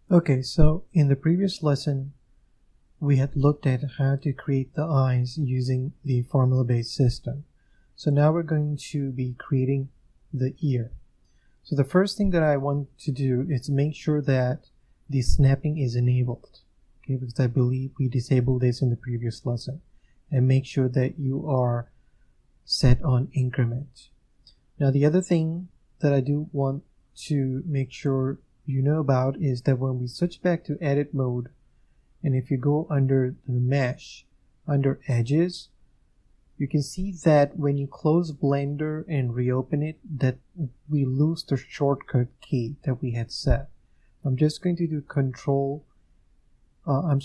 Okay, so in the previous lesson, we had looked at how to create the eyes using the formula-based system. So now we're going to be creating the ear. So the first thing that I want to do is make sure that the snapping is enabled. Okay, because I believe we disabled this in the previous lesson. And make sure that you are set on increment. Now the other thing that I do want to make sure you know about is that when we switch back to edit mode, and if you go under the mesh, under edges, you can see that when you close Blender and reopen it, that we lose the shortcut key that we had set. I'm just going to do I'm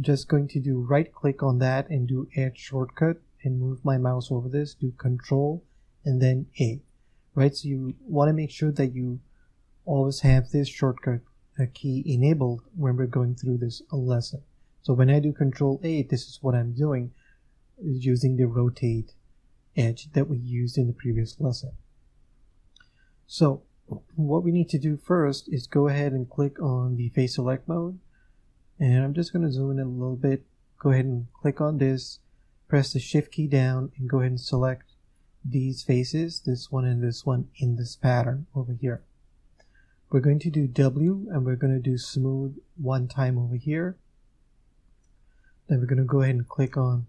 just going to do right click on that and do add shortcut and move my mouse over this, do control and then A, right? So you want to make sure that you always have this shortcut key enabled when we're going through this lesson. So when I do control A, this is what I'm doing, using the rotate edge that we used in the previous lesson. So what we need to do first is go ahead and click on the face select mode, and I'm just going to zoom in a little bit. Go ahead and click on this, press the shift key down and go ahead and select these faces, this one and this one, in this pattern over here. We're going to do W and we're going to do smooth one time over here. Then we're going to go ahead and click on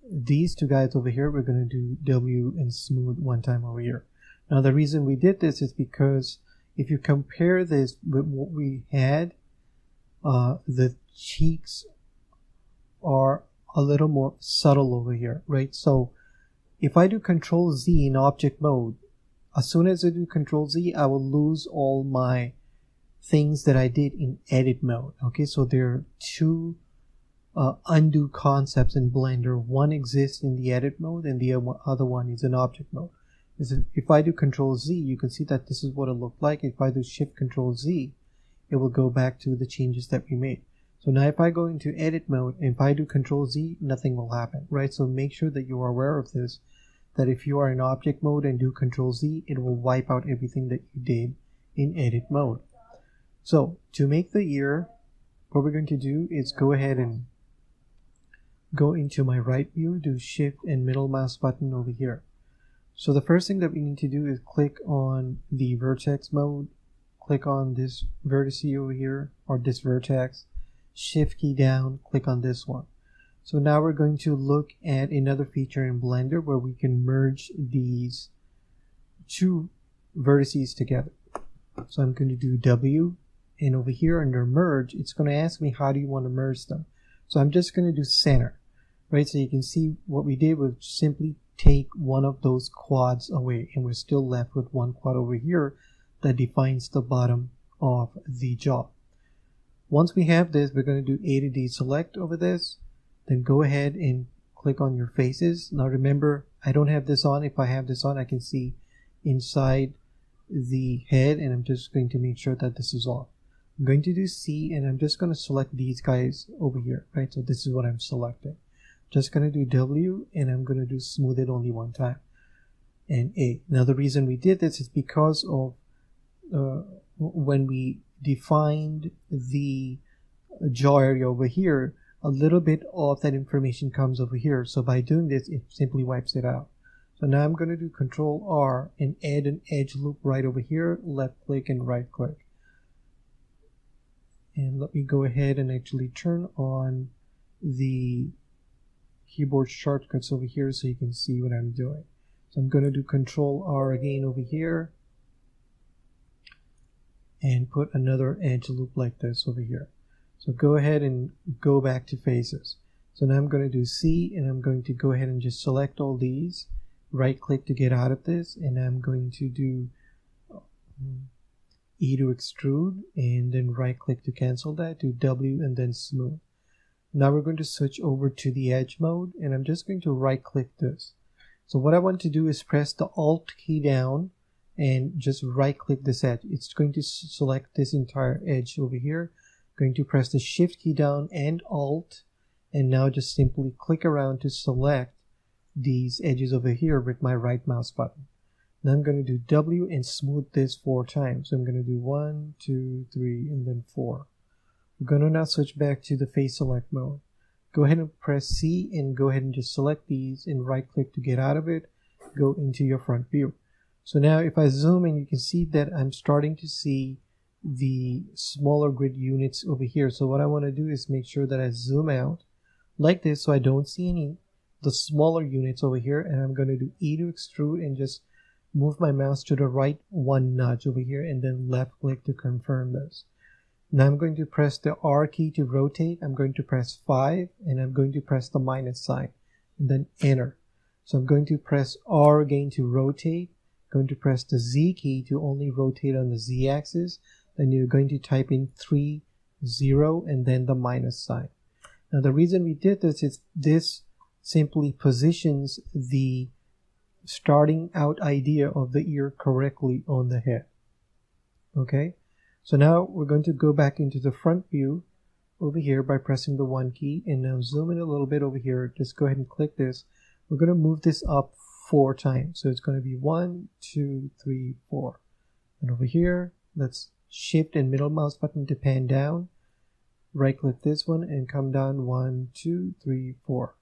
these two guys over here. We're going to do W and smooth one time over here. Now the reason we did this is because if you compare this with what we had, the cheeks are a little more subtle over here, right? So if I do Control Z in object mode, as soon as I do Control Z, I will lose all my things that I did in edit mode. Okay, so there are two undo concepts in Blender. One exists in the edit mode and the other one is in object mode. If I do Control Z, you can see that this is what it looked like. If I do Shift Control Z, it will go back to the changes that we made. So now if I go into edit mode and if I do Control Z, nothing will happen, right? So make sure that you are aware of this, that if you are in object mode and do Control Z, it will wipe out everything that you did in edit mode. So to make the ear, what we're going to do is go ahead and go into my right view, do Shift and middle mouse button over here. So the first thing that we need to do is click on the vertex mode, click on this vertex over here, or this vertex, shift key down, click on this one. So now we're going to look at another feature in Blender where we can merge these two vertices together. So I'm going to do W, and over here under merge, it's going to ask me how do you want to merge them. So I'm just going to do center, right? So you can see what we did was simply take one of those quads away, and we're still left with one quad over here that defines the bottom of the jaw. Once we have this, we're going to do A to D select over this. Then go ahead and click on your faces. Now remember, I don't have this on. If I have this on, I can see inside the head, and I'm just going to make sure that this is off. I'm going to do C, and I'm just going to select these guys over here, right? So this is what I'm selecting. Just going to do W, and I'm going to do smooth it only one time, and A. Now the reason we did this is because of when we defined the jaw area over here, a little bit of that information comes over here. So by doing this, it simply wipes it out. So now I'm going to do Control R and add an edge loop right over here, left click and right click. And let me go ahead and actually turn on the keyboard shortcuts over here so you can see what I'm doing. So I'm going to do Control R again over here and put another edge loop like this over here. So go ahead and go back to faces. So now I'm going to do C, and I'm going to go ahead and just select all these, right click to get out of this, and I'm going to do E to extrude, and then right click to cancel that, do W and then smooth. Now we're going to switch over to the edge mode, and I'm just going to right click this. So what I want to do is press the Alt key down and just right click this edge. It's going to select this entire edge over here. Going to press the Shift key down and Alt, and now just simply click around to select these edges over here with my right mouse button. Now I'm going to do W and smooth this 4 times. So I'm going to do 1, 2, 3, and then 4. We're going to now switch back to the face select mode. Go ahead and press C and go ahead and just select these and right click to get out of it. Go into your front view. So now if I zoom in, you can see that I'm starting to see the smaller grid units over here. So what I want to do is make sure that I zoom out like this so I don't see any the smaller units over here, and I'm going to do E to extrude and just move my mouse to the right one nudge over here and then left click to confirm this. Now I'm going to press the R key to rotate. I'm going to press 5 and I'm going to press the minus sign and then enter. So I'm going to press R again to rotate, going to press the Z key to only rotate on the Z axis. Then you're going to type in 3, 0 and then the minus sign. Now the reason we did this is this simply positions the starting out idea of the ear correctly on the head. Okay, so now we're going to go back into the front view over here by pressing the 1 key, and now zoom in a little bit over here. Just go ahead and click this. We're going to move this up 4 times, so it's going to be 1, 2, 3, 4. And over here, let's shift and middle mouse button to pan down. Right click this one and come down 1, 2, 3, 4.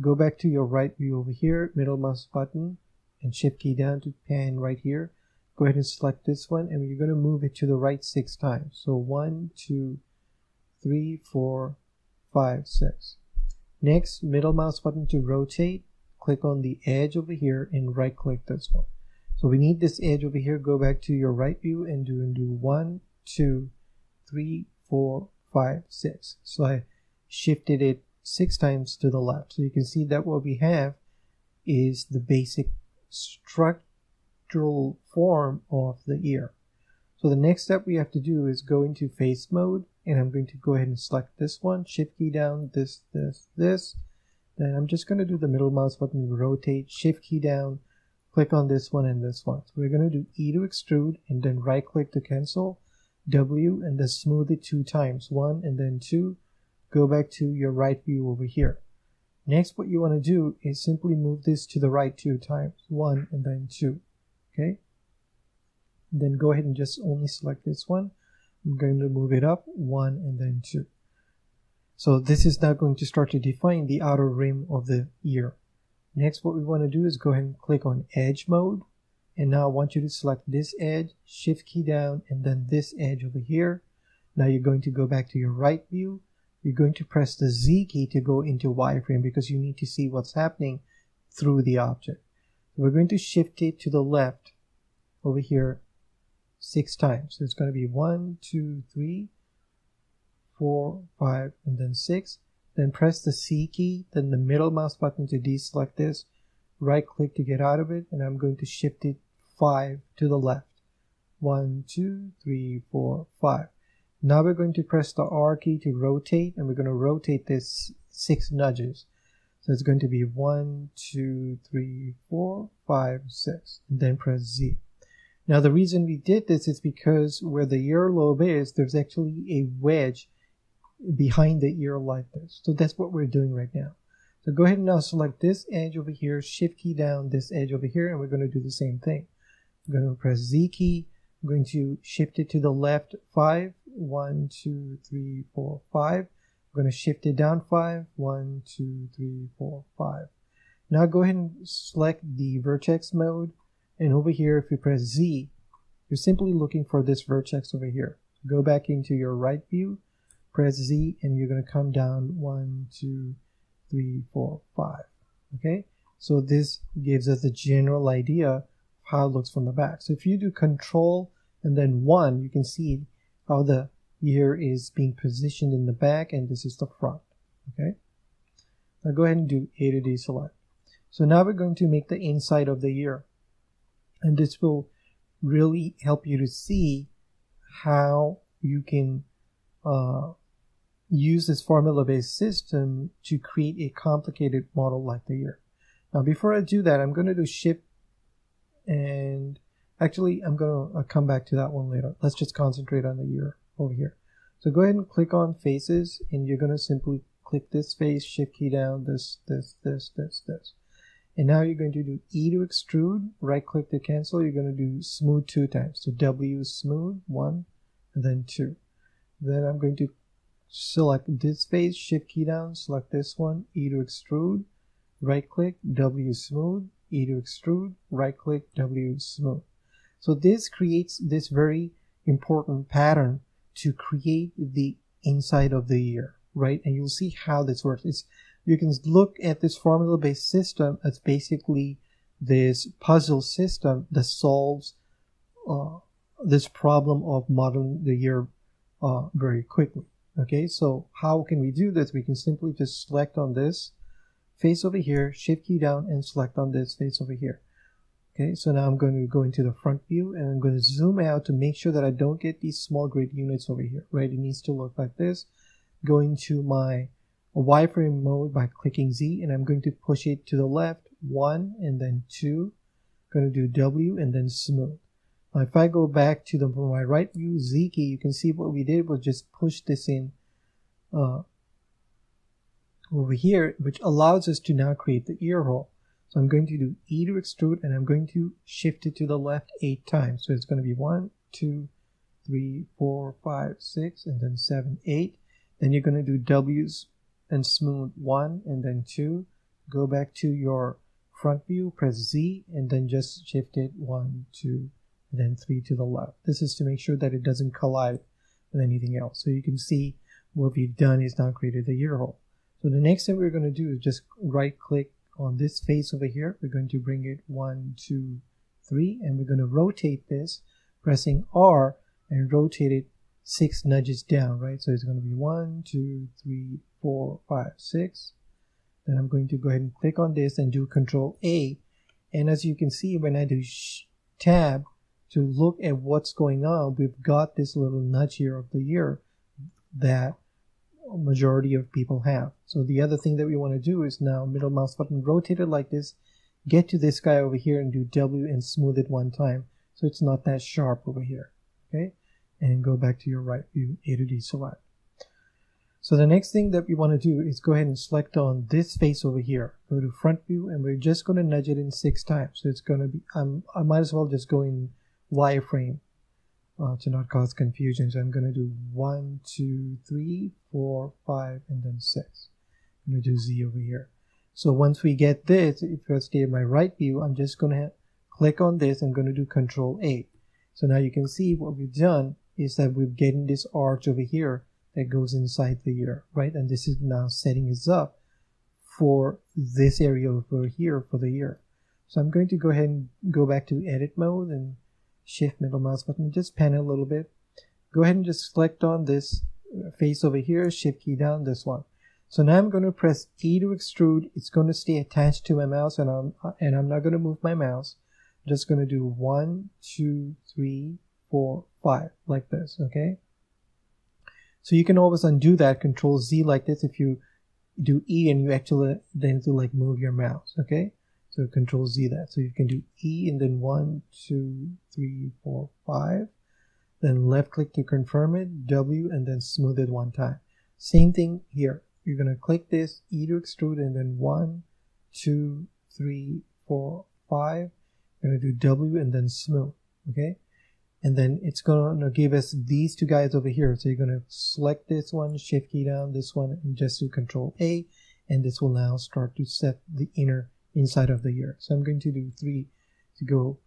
Go back to your right view over here, middle mouse button and shift key down to pan right here. Go ahead and select this one and you're going to move it to the right 6 times. So 1, 2, 3, 4, 5, 6. Next, middle mouse button to rotate. Click on the edge over here and right click this one. So we need this edge over here. Go back to your right view and do 1, 2, 3, 4, 5, 6. So I shifted it 6 times to the left. So you can see that what we have is the basic structural form of the ear. So the next step we have to do is go into face mode, and I'm going to go ahead and select this one, shift key down, this. Then I'm just going to do the middle mouse button, rotate, shift key down, click on this one and this one. So we're going to do E to extrude and then right click to cancel, W and then smooth it 2 times, 1 and then 2. Go back to your right view over here. Next, what you want to do is simply move this to the right 2 times, 1 and then 2. Okay. And then go ahead and just only select this one. I'm going to move it up 1 and then 2. So this is now going to start to define the outer rim of the ear. Next, what we want to do is go ahead and click on edge mode. And now I want you to select this edge, shift key down, and then this edge over here. Now you're going to go back to your right view. You're going to press the Z key to go into wireframe because you need to see what's happening through the object. We're going to shift it to the left over here 6 times. So it's going to be 1, 2, 3, 4, 5, and then 6. Then press the C key, then the middle mouse button to deselect this. Right click to get out of it, and I'm going to shift it 5 to the left. 1, 2, 3, 4, 5. Now we're going to press the R key to rotate, and we're going to rotate this 6 nudges. So it's going to be 1, 2, 3, 4, 5, 6, and then press Z. Now the reason we did this is because where the earlobe is, there's actually a wedge behind the ear like this. So that's what we're doing right now. So go ahead and now select this edge over here, shift key down this edge over here, and we're going to do the same thing. I'm going to press Z key. I'm going to shift it to the left 5, 1, 2, 3, 4, 5. I'm going to shift it down 5, 1, 2, 3, 4, 5. Now go ahead and select the vertex mode, and over here if you press Z, you're simply looking for this vertex over here. Go back into your right view, press Z, and you're going to come down 1, 2, 3, 4, 5. Okay, so this gives us a general idea of how it looks from the back. So if you do Control and then 1, you can see how the ear is being positioned in the back, and this is the front. Okay, now go ahead and do A to deselect. So now we're going to make the inside of the ear, and this will really help you to see how you can use this formula-based system to create a complicated model like the ear. Now before I do that, I'm going to do Shift, and actually I'm going to come back to that one later. Let's just concentrate on the ear over here. So go ahead and click on faces, and you're going to simply click this face, shift key down, this. And now you're going to do E to extrude, right click to cancel. You're going to do smooth 2 times. So W smooth 1 and then 2. Then I'm going to select this face, shift key down, select this one, E to extrude, right click, W smooth, E to extrude, right click, W smooth. So this creates this very important pattern to create the inside of the year, right? And you'll see how this works. You can look at this formula-based system as basically this puzzle system that solves this problem of modeling the year very quickly. Okay, so how can we do this? We can simply just select on this face over here, shift key down, and select on this face over here. Okay, so now I'm going to go into the front view and I'm going to zoom out to make sure that I don't get these small grid units over here, right? It needs to look like this. Going to my wireframe mode by clicking Z, and I'm going to push it to the left, 1 and then 2. I'm going to do W and then smooth. Now if I go back to my right view, Z key, you can see what we did was just push this in over here, which allows us to now create the ear hole. So I'm going to do E to extrude, and I'm going to shift it to the left 8 times. So it's going to be 1, 2, 3, 4, 5, 6, and then 7, 8. Then you're going to do W's and smooth 1 and then 2. Go back to your front view, press Z, and then just shift it 1, 2, and then 3 to the left. This is to make sure that it doesn't collide with anything else. So you can see what we've done is now created the ear hole. So the next thing we're going to do is just right click on this face over here. We're going to bring it 1, 2, 3, and we're going to rotate this, pressing R, and rotate it 6 nudges down, right? So it's going to be 1, 2, 3, 4, 5, 6. Then I'm going to go ahead and click on this and do Control A. And as you can see, when I do Tab to look at what's going on, we've got this little nudge here of the year that majority of people have. So the other thing that we want to do is now middle mouse button, rotate it like this, get to this guy over here and do W and smooth it 1 time so it's not that sharp over here. Okay, and go back to your right view, A to D select. So the next thing that we want to do is go ahead and select on this face over here. Go to front view, and we're just going to nudge it in 6 times. So it's going to be, I might as well just go in wireframe to not cause confusion. So I'm going to do 1, 2, 3, 4, 5, and then 6. I'm going to do Z over here. So once we get this, if I stay in my right view, I'm just going to click on this and going to do Control A. So now you can see what we've done is that we're getting this arch over here that goes inside the ear, right? And this is now setting us up for this area over here for the ear. So I'm going to go ahead and go back to edit mode and shift middle mouse button, just pan it a little bit. Go ahead and just select on this face over here, shift key down, this one. So now I'm going to press E to extrude. It's going to stay attached to my mouse, and I'm not going to move my mouse. I'm just going to do 1, 2, 3, 4, 5 like this, okay? So you can always undo that, Control Z like this if you do E and you actually then to like move your mouse, okay? So Control Z that. So you can do E and then 1, 2, 3, 4, 5. Then left click to confirm it, W, and then smooth it 1 time. Same thing here. You're going to click this, E to extrude, and then 1, 2, 3, 4, 5. You're going to do W and then smooth, okay? And then it's going to give us these 2 guys over here. So you're going to select this one, shift key down, this one, and just do Control A, and this will now start to set the inside of the ear. So I'm going to do 3 to go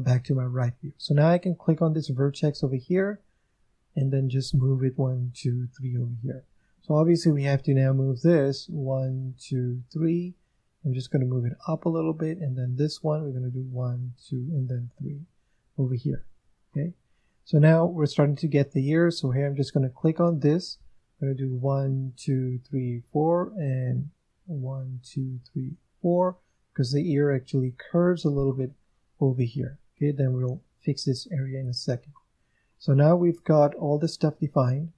back to my right view. So now I can click on this vertex over here and then just move it 1, 2, 3 over here. So obviously we have to now move this 1, 2, 3. I'm just going to move it up a little bit, and then this one we're going to do 1, 2, and then 3 over here. Okay, so now we're starting to get the ear. So here I'm just going to click on this. I'm going to do 1, 2, 3, 4, and 1, 2, 3, 4, because the ear actually curves a little bit over here. Okay, then we'll fix this area in a second. So now we've got all the stuff defined.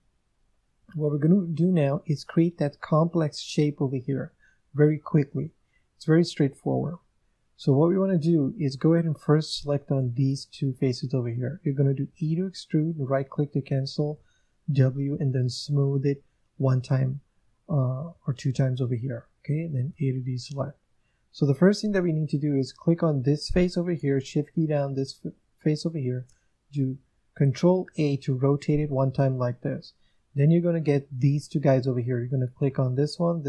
What we're going to do now is create that complex shape over here very quickly. It's very straightforward. So what we want to do is go ahead and first select on these 2 faces over here. You're going to do E to extrude, right click to cancel, W, and then smooth it 1 time or 2 times over here. Okay, and then A to D select. So the first thing that we need to do is click on this face over here, shift key down this face over here, do Control A to rotate it 1 time like this. Then you're going to get these two guys over here. You're going to click on this one,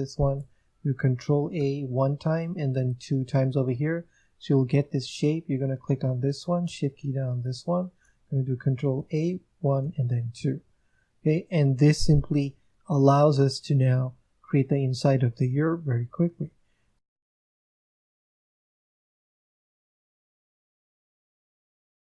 do Control A one time and then 2 times over here. So you'll get this shape. You're going to click on this one, shift key down this one. I'm going to do Control A, 1 and then 2. Okay, and this simply allows us to now create the inside of the ear very quickly.